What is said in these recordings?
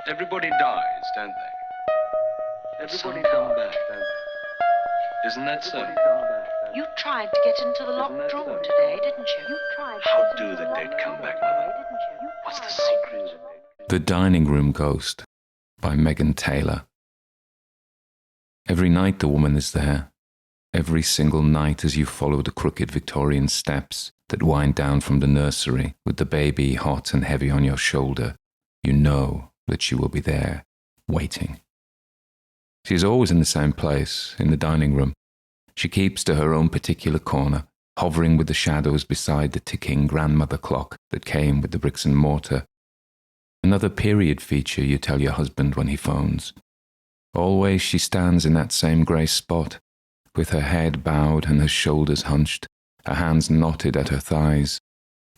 Everybody dies, don't they? Everybody come back, don't they? Isn't that so? You tried to get into the locked room today, didn't you? How do the dead come back, Mother? What's the secret? The Dining Room Ghost by Megan Taylor. Every night the woman is there. Every single night as you follow the crooked Victorian steps that wind down from the nursery with the baby hot and heavy on your shoulder, you know that she will be there, waiting. She is always in the same place, in the dining room. She keeps to her own particular corner, hovering with the shadows beside the ticking grandmother clock that came with the bricks and mortar. Another period feature, you tell your husband when he phones. Always she stands in that same grey spot, with her head bowed and her shoulders hunched, her hands knotted at her thighs.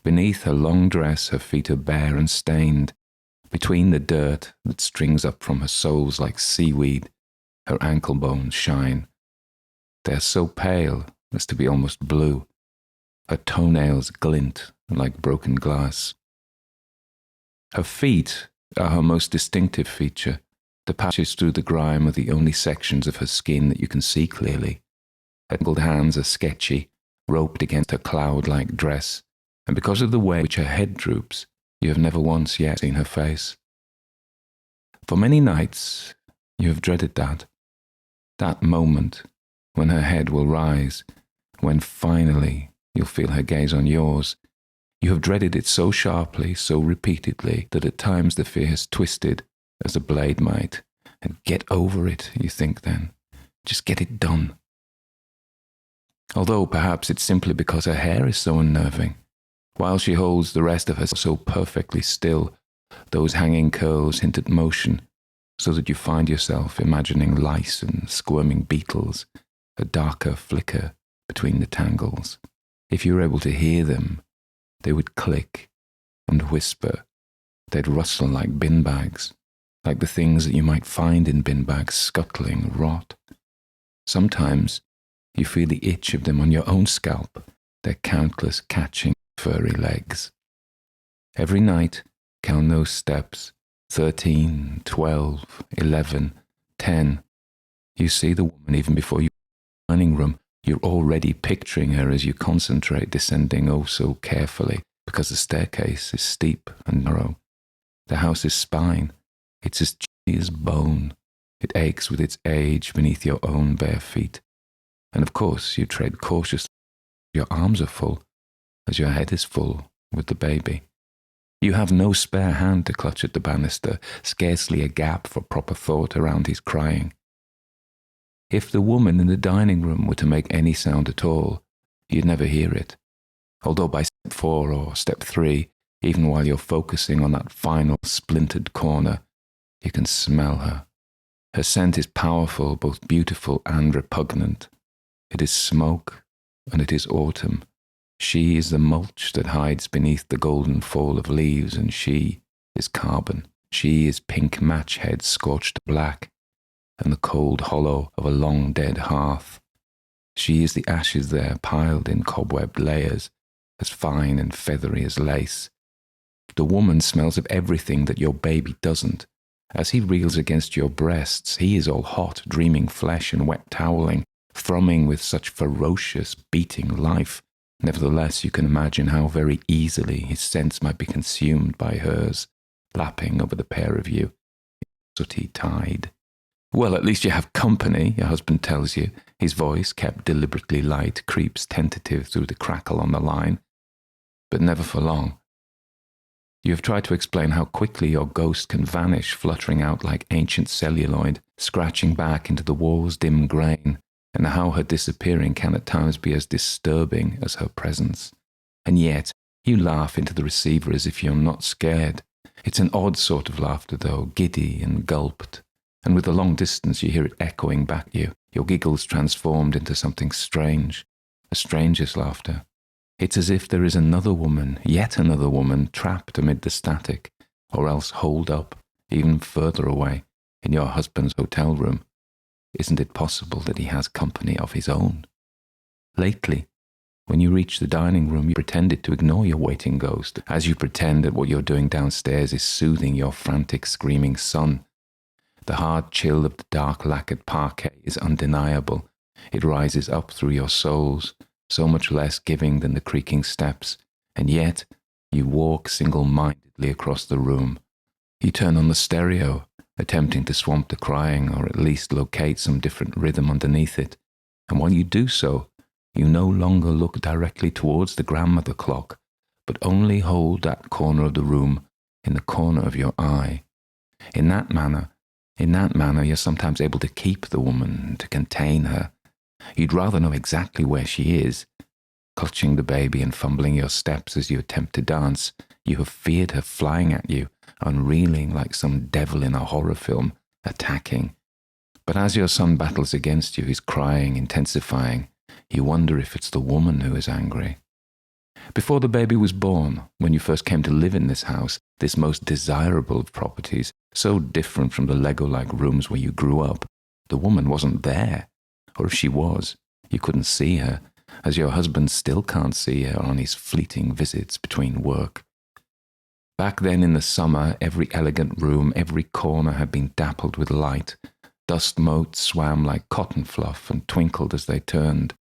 Beneath her long dress, her feet are bare and stained. Between the dirt that strings up from her soles like seaweed, her ankle bones shine. They are so pale as to be almost blue. Her toenails glint like broken glass. Her feet are her most distinctive feature. The patches through the grime are the only sections of her skin that you can see clearly. Her tangled hands are sketchy, roped against her cloud-like dress, and because of the way in which her head droops, you have never once yet seen her face. For many nights, you have dreaded that moment when her head will rise, when finally you'll feel her gaze on yours. You have dreaded it so sharply, so repeatedly, that at times the fear has twisted as a blade might. And get over it, you think then. Just get it done. Although perhaps it's simply because her hair is so unnerving. While she holds the rest of her so perfectly still, those hanging curls hint at motion, so that you find yourself imagining lice and squirming beetles, a darker flicker between the tangles. If you were able to hear them, they would click and whisper. They'd rustle like bin bags, like the things that you might find in bin bags scuttling rot. Sometimes you feel the itch of them on your own scalp, their countless catching furry legs. Every night, count those steps, 13, 12, 11, 10. You see the woman even before you enter the dining room. You're already picturing her as you concentrate, descending oh so carefully, because the staircase is steep and narrow. The house's spine, it's as chewy as bone. It aches with its age beneath your own bare feet. And of course you tread cautiously. Your arms are full, as your head is full with the baby. You have no spare hand to clutch at the banister, scarcely a gap for proper thought around his crying. If the woman in the dining room were to make any sound at all, you'd never hear it. Although by step 4 or step 3, even while you're focusing on that final splintered corner, you can smell her. Her scent is powerful, both beautiful and repugnant. It is smoke, and it is autumn. She is the mulch that hides beneath the golden fall of leaves, and she is carbon. She is pink match heads scorched black, and the cold hollow of a long-dead hearth. She is the ashes there piled in cobwebbed layers, as fine and feathery as lace. The woman smells of everything that your baby doesn't. As he reels against your breasts, he is all hot, dreaming flesh and wet toweling, thrumming with such ferocious, beating life. Nevertheless, you can imagine how very easily his sense might be consumed by hers, lapping over the pair of you in sooty tide. Well, at least you have company, your husband tells you. His voice, kept deliberately light, creeps tentative through the crackle on the line. But never for long. You have tried to explain how quickly your ghost can vanish, fluttering out like ancient celluloid, scratching back into the wall's dim grain, and how her disappearing can at times be as disturbing as her presence. And yet, you laugh into the receiver as if you're not scared. It's an odd sort of laughter, though, giddy and gulped. And with the long distance you hear it echoing back at you, your giggles transformed into something strange, the strangest laughter. It's as if there is another woman, yet another woman, trapped amid the static, or else holed up, even further away, in your husband's hotel room. Isn't it possible that he has company of his own? Lately, When you reach the dining room, you pretended to ignore your waiting ghost, as you pretend that what you're doing downstairs is soothing your frantic, screaming son. The hard chill of the dark lacquered parquet is undeniable. It rises up through your soles, so much less giving than the creaking steps, and yet you walk single-mindedly across the room. You turn on the stereo, attempting to swamp the crying or at least locate some different rhythm underneath it, and while you do so, you no longer look directly towards the grandmother clock, but only hold that corner of the room in the corner of your eye. In that manner, you're sometimes able to keep the woman, to contain her. You'd rather know exactly where she is. Clutching the baby and fumbling your steps as you attempt to dance, you have feared her flying at you, unreeling like some devil in a horror film, attacking. But as your son battles against you, his crying intensifying, you wonder if it's the woman who is angry. Before the baby was born, when you first came to live in this house, this most desirable of properties, so different from the Lego-like rooms where you grew up, the woman wasn't there. Or if she was, you couldn't see her, as your husband still can't see her on his fleeting visits between work. Back then in the summer, every elegant room, every corner had been dappled with light. Dust motes swam like cotton fluff and twinkled as they turned.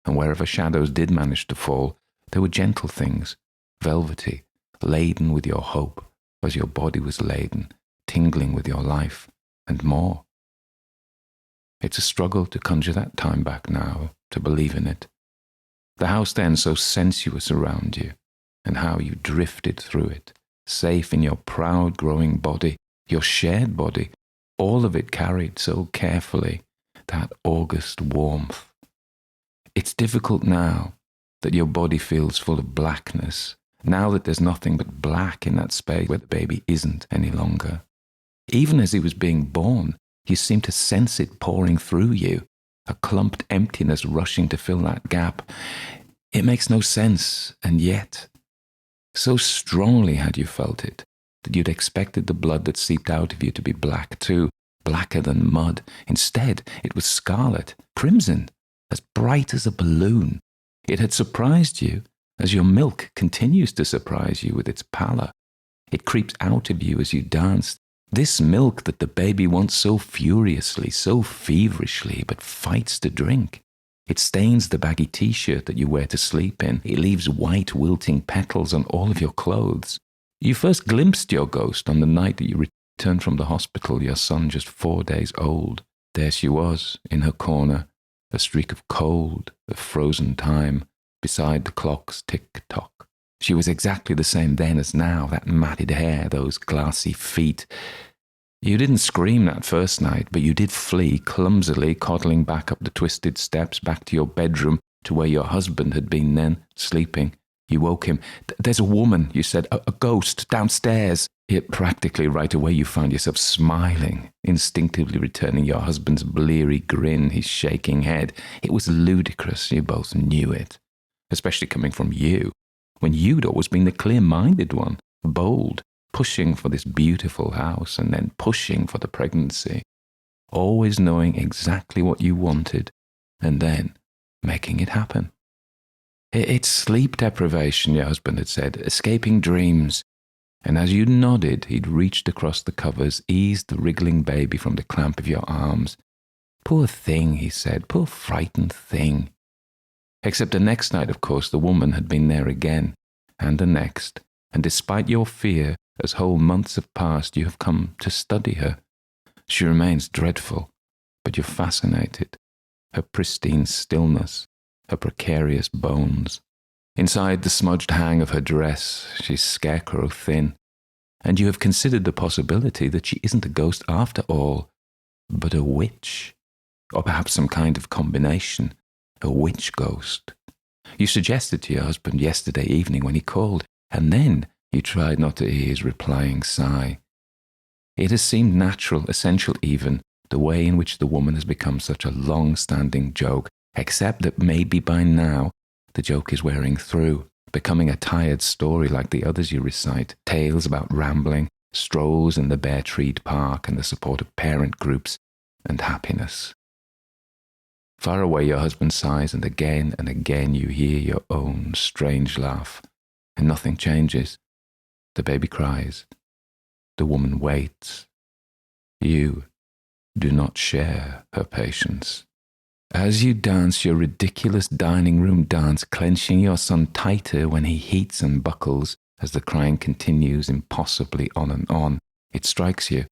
And wherever shadows did manage to fall, they were gentle things, velvety, laden with your hope, as your body was laden, tingling with your life, and more. It's a struggle to conjure that time back now, to believe in it. The house then so sensuous around you, and how you drifted through it, safe in your proud growing body, your shared body, all of it carried so carefully that August warmth. It's difficult now that your body feels full of blackness, now that there's nothing but black in that space where the baby isn't any longer. Even as he was being born, you seem to sense it pouring through you, a clumped emptiness rushing to fill that gap. It makes no sense, and yet, so strongly had you felt it, that you'd expected the blood that seeped out of you to be black too, blacker than mud. Instead, it was scarlet, crimson, as bright as a balloon. It had surprised you, as your milk continues to surprise you with its pallor. It creeps out of you as you danced. This milk that the baby wants so furiously, so feverishly, but fights to drink. It stains the baggy t-shirt that you wear to sleep in. It leaves white wilting petals on all of your clothes. You first glimpsed your ghost on the night that you returned from the hospital, your son just 4 days old. There she was, in her corner, a streak of cold, of frozen time, beside the clock's tick-tock. She was exactly the same then as now, that matted hair, those glassy feet. You didn't scream that first night, but you did flee, clumsily coddling back up the twisted steps, back to your bedroom, to where your husband had been then, sleeping. You woke him. "There's a woman," you said, a ghost, downstairs. Yet practically right away you found yourself smiling, instinctively returning your husband's bleary grin, his shaking head. It was ludicrous, you both knew it, especially coming from you, when you'd always been the clear-minded one, bold, pushing for this beautiful house and then pushing for the pregnancy, always knowing exactly what you wanted and then making it happen. It's sleep deprivation, your husband had said, escaping dreams. And as you nodded, he'd reached across the covers, eased the wriggling baby from the clamp of your arms. "Poor thing," he said, "poor frightened thing." Except the next night, of course, the woman had been there again, and the next, and despite your fear, as whole months have passed, you have come to study her. She remains dreadful, but you're fascinated. Her pristine stillness, her precarious bones. Inside the smudged hang of her dress, she's scarecrow thin, and you have considered the possibility that she isn't a ghost after all, but a witch, or perhaps some kind of combination, a witch ghost. You suggested to your husband yesterday evening when he called, and then you tried not to hear his replying sigh. It has seemed natural, essential even, the way in which the woman has become such a long-standing joke, except that maybe by now the joke is wearing through, becoming a tired story like the others you recite, tales about rambling, strolls in the bare-treed park and the support of parent groups, and happiness. Far away your husband sighs, and again you hear your own strange laugh, and nothing changes. The baby cries. The woman waits. You do not share her patience. As you dance your ridiculous dining room dance, clenching your son tighter when he heats and buckles, as the crying continues impossibly on and on, it strikes you.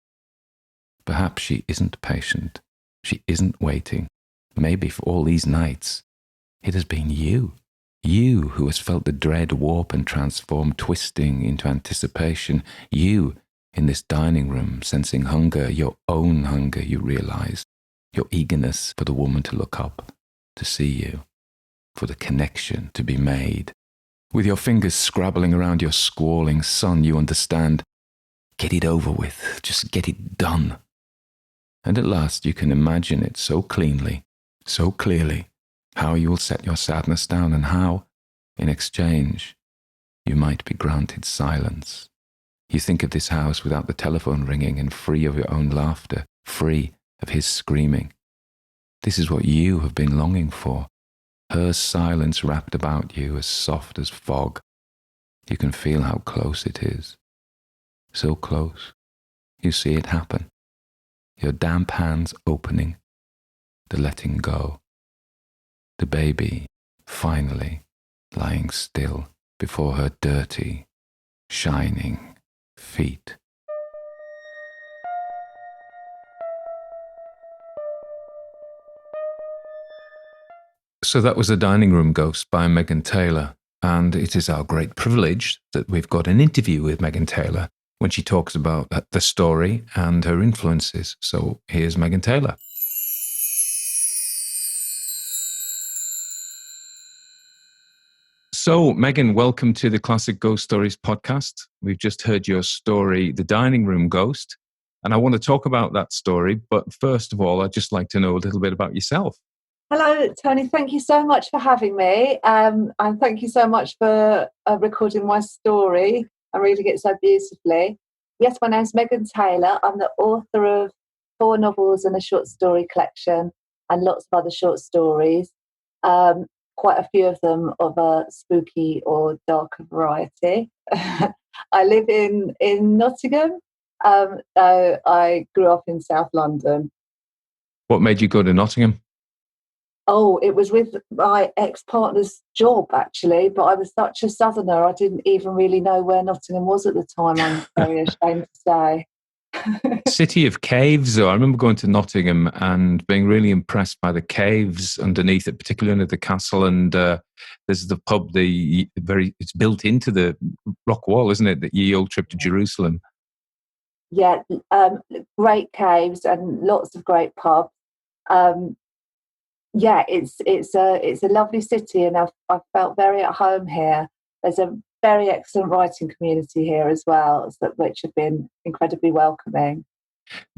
Perhaps she isn't patient. She isn't waiting. Maybe for all these nights, it has been you. You who has felt the dread warp and transform, twisting into anticipation. You in this dining room, sensing hunger, your own hunger, you realize. Your eagerness for the woman to look up, to see you, for the connection to be made. With your fingers scrabbling around your squalling son, you understand. Get it over with. Just get it done. And at last you can imagine it so cleanly, so clearly, how you will set your sadness down and how, in exchange, you might be granted silence. You think of this house without the telephone ringing and free of your own laughter, free of his screaming. This is what you have been longing for. Her silence wrapped about you as soft as fog. You can feel how close it is. So close. You see it happen. Your damp hands opening, the letting go. The baby, finally, lying still before her dirty, shining feet. So that was The Dining Room Ghost by Megan Taylor, and it is our great privilege that we've got an interview with Megan Taylor when she talks about the story and her influences. So here's Megan Taylor. So, Megan, welcome to the Classic Ghost Stories podcast. We've just heard your story, The Dining Room Ghost, and I want to talk about that story. But first of all, I'd just like to know a little bit about yourself. Hello, Tony. Thank you so much for having me. And thank you so much for recording my story and reading it so beautifully. Yes, my name's Megan Taylor. I'm the author of 4 novels and a short story collection and lots of other short stories. Quite a few of them of a spooky or darker variety. I live in Nottingham. So I grew up in South London. What made you go to Nottingham? Oh, it was with my ex-partner's job, actually, but I was such a southerner, I didn't even really know where Nottingham was at the time, I'm very ashamed to say. City of caves, though. I remember going to Nottingham and being really impressed by the caves underneath it, particularly under the castle. And there's the pub, it's built into the rock wall, isn't it? The ye old trip to Jerusalem. Yeah, great caves and lots of great pubs. Yeah, it's a lovely city, and I've felt very at home here. There's a very excellent writing community here as well, which have been incredibly welcoming.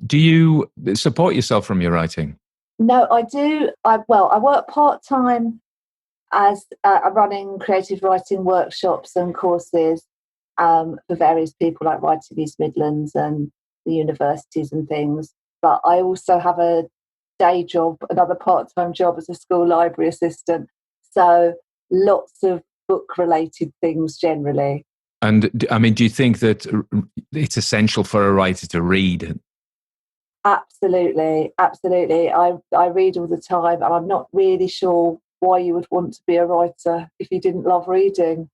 Do you support yourself from your writing? No, I do. I work part-time as running creative writing workshops and courses for various people like Writing East Midlands and the universities and things. But I also have a day job, another part-time job as a school library assistant. So lots of book-related things generally. And I mean, do you think that it's essential for a writer to read? Absolutely. I read all the time, and I'm not really sure why you would want to be a writer if you didn't love reading.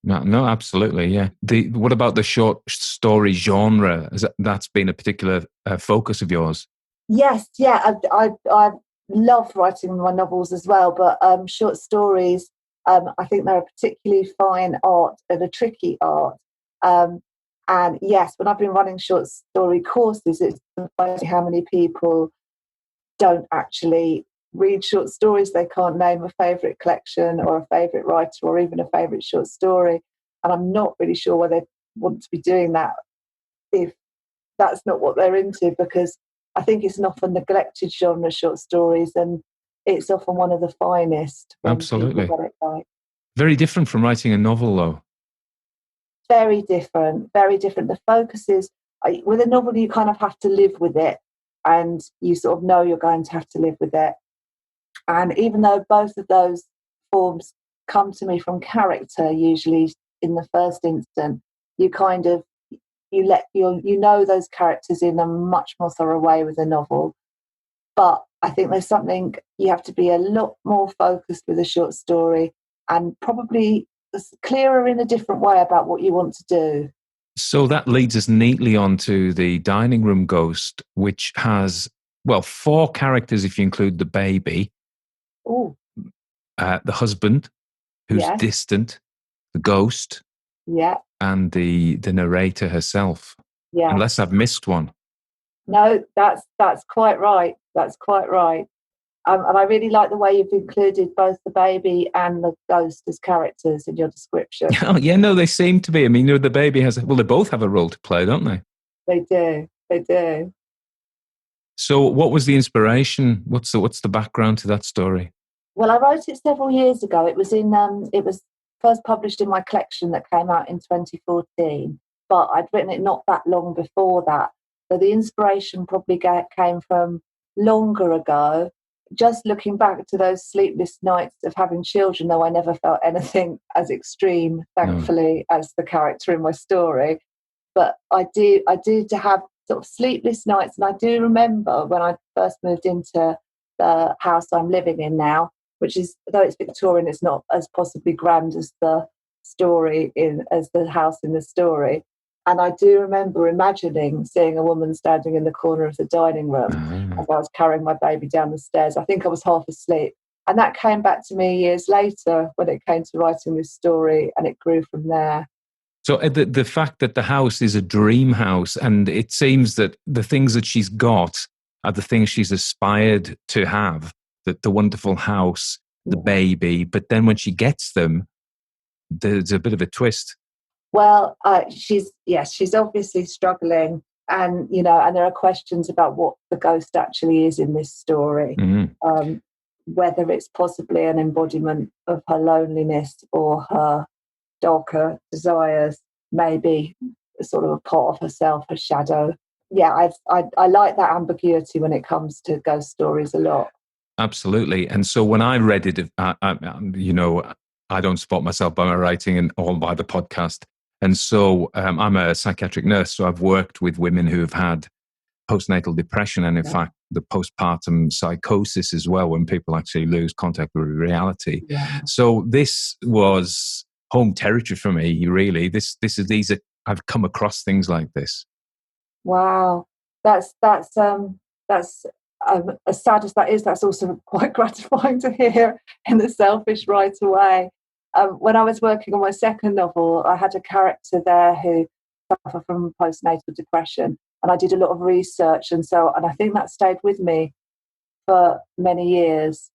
No, absolutely, yeah. What about the short story genre? That's been a particular focus of yours? Yes, yeah. I love writing my novels as well, but short stories, I think they're a particularly fine art and a tricky art. And yes, when I've been running short story courses, it's surprising how many people don't actually read short stories. They can't name a favourite collection or a favourite writer or even a favourite short story. And I'm not really sure why they want to be doing that if that's not what they're into, because I think it's an often neglected genre, short stories, and it's often one of the finest. Absolutely. Get it right. Very different from writing a novel, though. Very different, very different. The focus is, with a novel, you kind of have to live with it, and you sort of know you're going to have to live with it. And even though both of those forms come to me from character, usually in the first instant, you kind of you know those characters in a much more thorough way with a novel. But I think there's something you have to be a lot more focused with a short story, and probably clearer in a different way about what you want to do. So that leads us neatly onto the dining room ghost, which has, well, 4 characters if you include the baby. Oh, The husband, who's yes. distant, the ghost, Yeah, and the narrator herself. yeah. Unless I've missed one. No, that's quite right. That's quite right. And I really like the way you've included both the baby and the ghost as characters in your description. Oh, yeah, no, they seem to be. I mean, the baby has, well, they both have a role to play, don't they? They do. They do. So what was the inspiration? What's the background to that story? Well, I wrote it several years ago. It was it was first published in my collection that came out in 2014, but I'd written it not that long before that. So the inspiration probably came from longer ago, just looking back to those sleepless nights of having children, though I never felt anything as extreme, thankfully, as the character in my story. But I do to have sort of sleepless nights, and I do remember when I first moved into the house I'm living in now, which is, though it's Victorian, it's not as possibly grand as the as the house in the story. And I do remember imagining seeing a woman standing in the corner of the dining room as I was carrying my baby down the stairs. I think I was half asleep. And that came back to me years later when it came to writing this story, and it grew from there. So the fact that the house is a dream house, and it seems that the things that she's got are the things she's aspired to have, the wonderful house, the baby, but then when she gets them, there's a bit of a twist. Well, she's obviously struggling, and and there are questions about what the ghost actually is in this story, whether it's possibly an embodiment of her loneliness or her darker desires, maybe sort of a part of herself, a shadow. Yeah, I like that ambiguity when it comes to ghost stories a lot. Absolutely. And so when I read it, I don't support myself by my writing and all by the podcast. And so I'm a psychiatric nurse, so I've worked with women who have had postnatal depression and, in fact, the postpartum psychosis as well, when people actually lose contact with reality. Yeah. So this was home territory for me, really. I've come across things like this. Wow, that's as sad as that is. That's also quite gratifying to hear in the selfish right away. When I was working on my second novel, I had a character there who suffered from postnatal depression, and I did a lot of research, and I think that stayed with me for many years.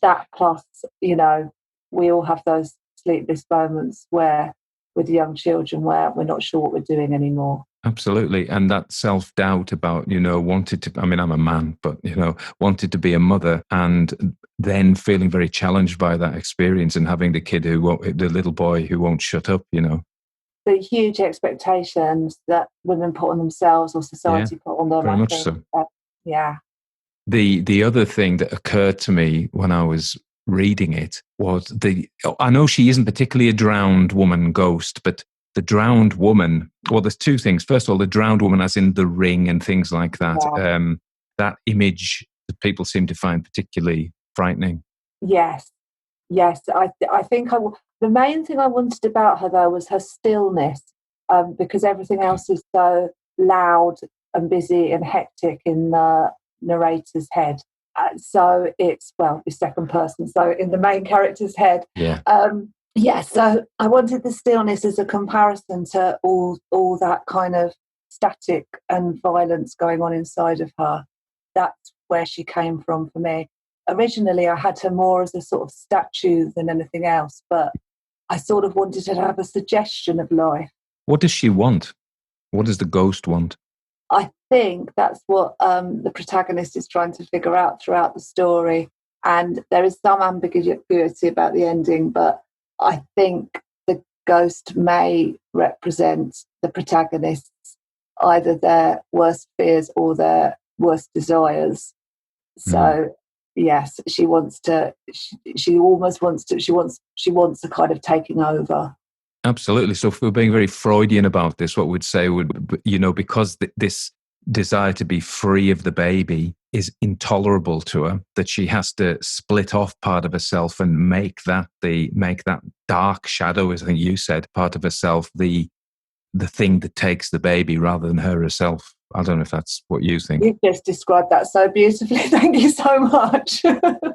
That plus, we all have those sleepless moments where, with young children, where we're not sure what we're doing anymore. Absolutely. And that self-doubt about, wanted to, I'm a man, but, wanted to be a mother, and then feeling very challenged by that experience and having the little boy who won't shut up, The huge expectations that women put on themselves or society put on them. Very much so. Yeah. The other thing that occurred to me when I was reading it was I know she isn't particularly a drowned woman ghost, but the drowned woman, well, there's two things. First of all, the drowned woman as in The Ring and things like that. Yeah. That image that people seem to find particularly frightening. Yes. I think the main thing I wanted about her, though, was her stillness, because everything else is so loud and busy and hectic in the narrator's head. So it's second person. So in the main character's head. Yeah. So I wanted the stillness as a comparison to all that kind of static and violence going on inside of her. That's where she came from for me. Originally, I had her more as a sort of statue than anything else, but I sort of wanted her to have a suggestion of life. What does she want? What does the ghost want? I think that's what the protagonist is trying to figure out throughout the story. And there is some ambiguity about the ending, but I think the ghost may represent the protagonists, either their worst fears or their worst desires. So yes, she wants to. She almost wants to. She wants a kind of taking over. Absolutely. So if we're being very Freudian about this, what we'd say would, because this desire to be free of the baby is intolerable to her, that she has to split off part of herself and make that dark shadow, as I think you said, part of herself, the thing that takes the baby rather than her herself. I don't know if that's what you think. You've just described that so beautifully. Thank you so much.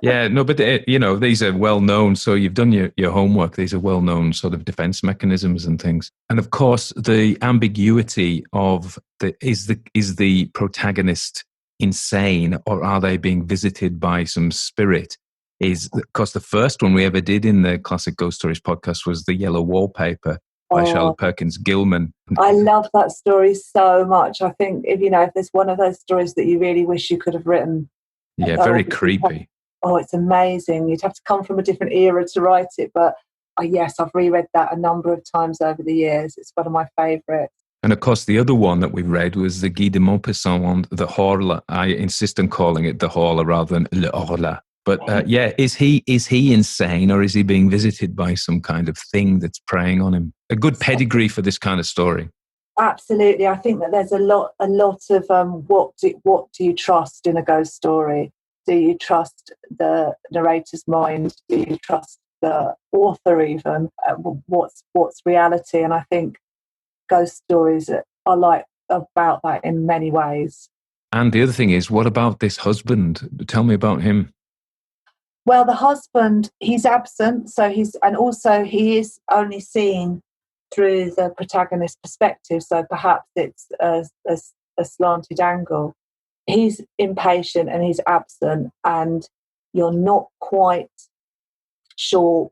Yeah, no, but these are well known. So you've done your homework. These are well known sort of defense mechanisms and things. And of course, the ambiguity of is the protagonist insane, or are they being visited by some spirit? Is, of course, the first one we ever did in the Classic Ghost Stories podcast was The Yellow Wallpaper by Charlotte Perkins Gilman. I love that story so much. I think if there's one of those stories that you really wish you could have written. Yeah, very creepy. It's amazing. You'd have to come from a different era to write it. But yes, I've reread that a number of times over the years. It's one of my favourites. And of course, the other one that we read was the Guy de Maupassant one, the Horla. I insist on calling it the Horla rather than Le Horla. But is he insane, or is he being visited by some kind of thing that's preying on him? A good pedigree for this kind of story. Absolutely, I think that there's a lot of what do you trust in a ghost story? Do you trust the narrator's mind? Do you trust the author even? What's reality? And I think ghost stories are like about that in many ways. And the other thing is, what about this husband? Tell me about him. Well, the husband, he's absent, he is only seen through the protagonist's perspective, so perhaps it's a slanted angle. He's impatient and he's absent, and you're not quite sure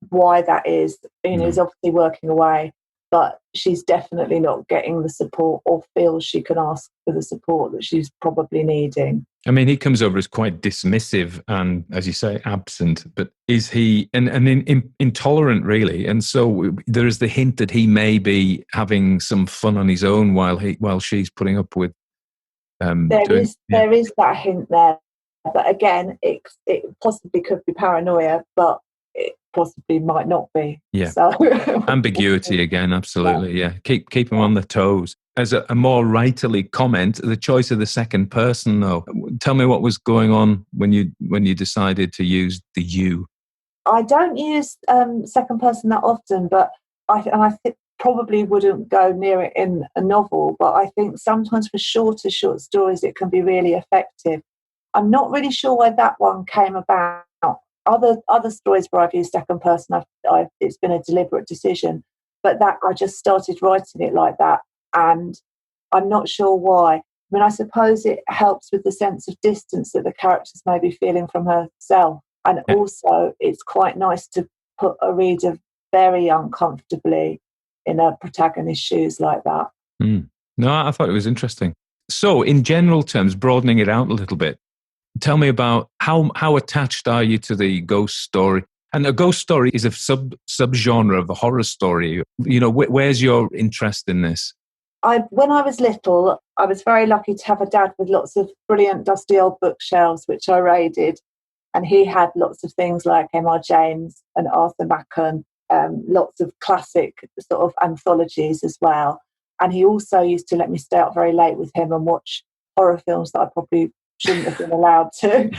why that is. He's obviously working away, but she's definitely not getting the support, or feels she can ask for the support that she's probably needing. I mean, he comes over as quite dismissive and, as you say, absent. But is he intolerant, really? And so there is the hint that he may be having some fun on his own while she's putting up with. There is that hint there, but again, it possibly could be paranoia, but it possibly might not be. Yeah. So ambiguity again, absolutely. Yeah. Keep him on their toes. As a more writerly comment, the choice of the second person, though. Tell me what was going on when you decided to use the you. I don't use second person that often, but I think probably wouldn't go near it in a novel. But I think sometimes for short stories, it can be really effective. I'm not really sure why that one came about. Other stories where I've used second person, it's been a deliberate decision. But that I just started writing it like that. And I'm not sure why. I mean, I suppose it helps with the sense of distance that the characters may be feeling from herself. And also, it's quite nice to put a reader very uncomfortably in a protagonist's shoes like that. No, I thought it was interesting. So, in general terms, broadening it out a little bit, tell me about how attached are you to the ghost story? And a ghost story is a subgenre of a horror story. Where's your interest in this? When I was little, I was very lucky to have a dad with lots of brilliant dusty old bookshelves, which I raided. And he had lots of things like M.R. James and Arthur Machen, lots of classic sort of anthologies as well. And he also used to let me stay up very late with him and watch horror films that I probably shouldn't have been allowed to,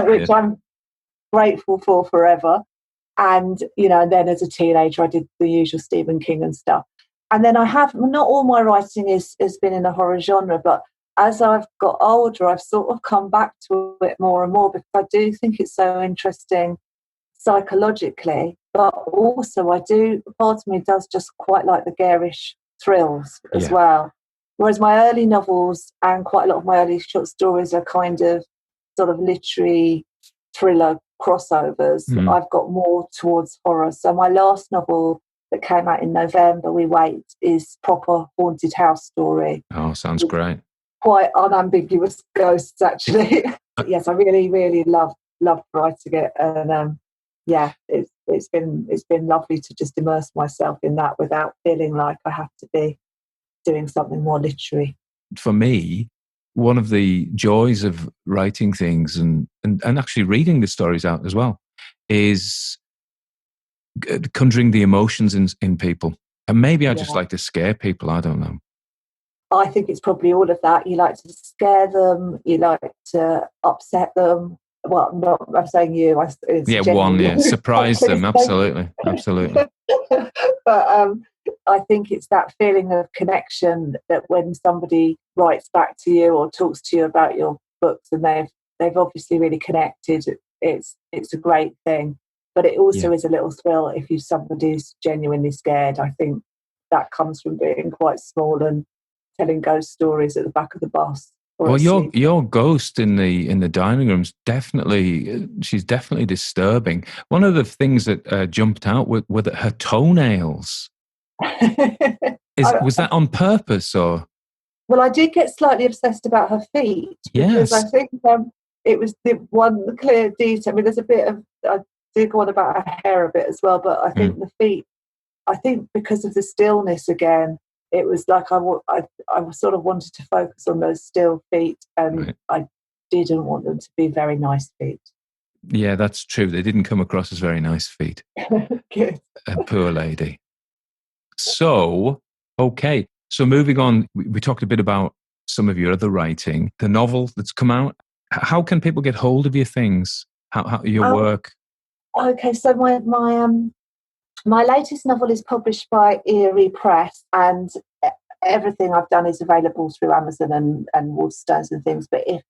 which I'm grateful for forever. And, then as a teenager, I did the usual Stephen King and stuff. And then not all my writing has been in the horror genre, but as I've got older, I've sort of come back to it more and more because I do think it's so interesting psychologically, but also part of me does just quite like the garish thrills as well. Whereas my early novels and quite a lot of my early short stories are kind of sort of literary thriller crossovers. I've got more towards horror. So my last novel that came out in November, We Wait, is proper haunted house story. Oh, sounds great. Quite unambiguous ghosts, actually. Yes, I really, really loved writing it, and it's been lovely to just immerse myself in that without feeling like I have to be doing something more literary. For me, one of the joys of writing things and actually reading the stories out as well is conjuring the emotions in people. And maybe I just like to scare people. I don't know. I think it's probably all of that. You like to scare them. You like to upset them. Well, I'm saying you. Surprise them. Absolutely. But I think it's that feeling of connection that when somebody writes back to you or talks to you about your books and they've obviously really connected, it's a great thing. But it also is a little thrill if somebody's genuinely scared. I think that comes from being quite small and telling ghost stories at the back of the bus. Well, your ghost in the dining room's she's definitely disturbing. One of the things that jumped out were her toenails. Was that on purpose or? Well, I did get slightly obsessed about her feet because I think it was the one clear detail. I mean, there's a bit of I did go on about her hair a bit as well, but I think the feet. I think because of the stillness again. It was like I sort of wanted to focus on those still feet, and I didn't want them to be very nice feet. Yeah, that's true. They didn't come across as very nice feet. Good. Poor lady. So, okay. So moving on, we talked a bit about some of your other writing, the novel that's come out. How can people get hold of your things? How your work? Okay, so my latest novel is published by Erie Press, and everything I've done is available through Amazon and Waterstones and things. But if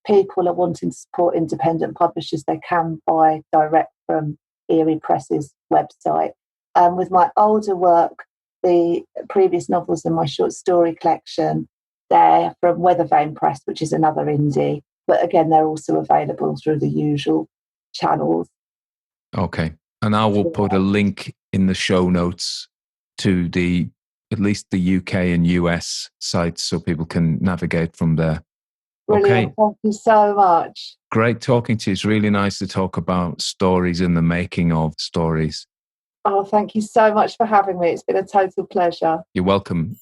people are wanting to support independent publishers, they can buy direct from Erie Press's website. With my older work, the previous novels in my short story collection, they're from Weathervane Press, which is another indie. But again, they're also available through the usual channels. Okay. And I will put a link in the show notes to at least the UK and US sites so people can navigate from there. Brilliant. Okay. Thank you so much. Great talking to you. It's really nice to talk about stories and the making of stories. Oh, thank you so much for having me. It's been a total pleasure. You're welcome.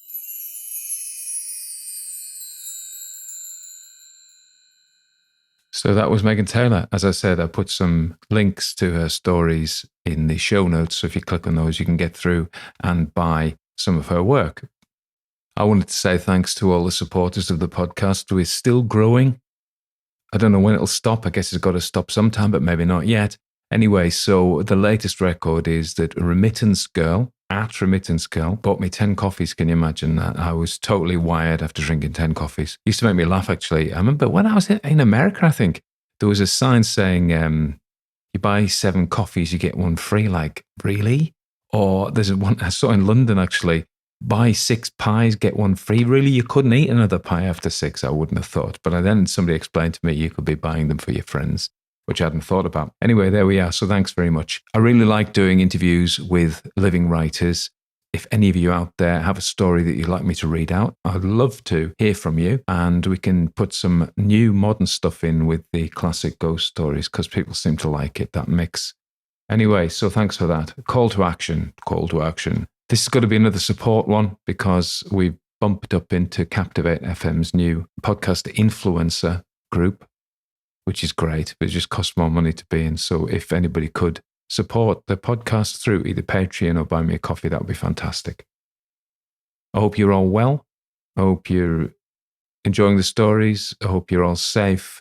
So that was Megan Taylor. As I said, I put some links to her stories in the show notes. So if you click on those, you can get through and buy some of her work. I wanted to say thanks to all the supporters of the podcast. We're still growing. I don't know when it'll stop. I guess it's got to stop sometime, but maybe not yet. Anyway, so the latest record is that Remittance Girl bought me 10 coffees. Can you imagine that? I was totally wired after drinking 10 coffees. Used to make me laugh, actually. I remember when I was in America, I think, there was a sign saying, you buy 7 coffees, you get 1 free. Like, really? Or there's one I saw in London, actually, buy 6 pies, get 1 free. Really? You couldn't eat another pie after 6, I wouldn't have thought. But then somebody explained to me you could be buying them for your friends, which I hadn't thought about. Anyway, there we are. So thanks very much. I really like doing interviews with living writers. If any of you out there have a story that you'd like me to read out, I'd love to hear from you. And we can put some new modern stuff in with the classic ghost stories because people seem to like it, that mix. Anyway, so thanks for that. Call to action. This is going to be another support one because we've bumped up into Captivate FM's new podcast influencer group, which is great, but it just costs more money to be in. So if anybody could support the podcast through either Patreon or buy me a coffee, that would be fantastic. I hope you're all well. I hope you're enjoying the stories. I hope you're all safe.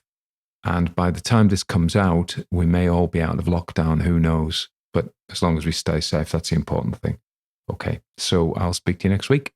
And by the time this comes out, we may all be out of lockdown. Who knows? But as long as we stay safe, that's the important thing. Okay, so I'll speak to you next week.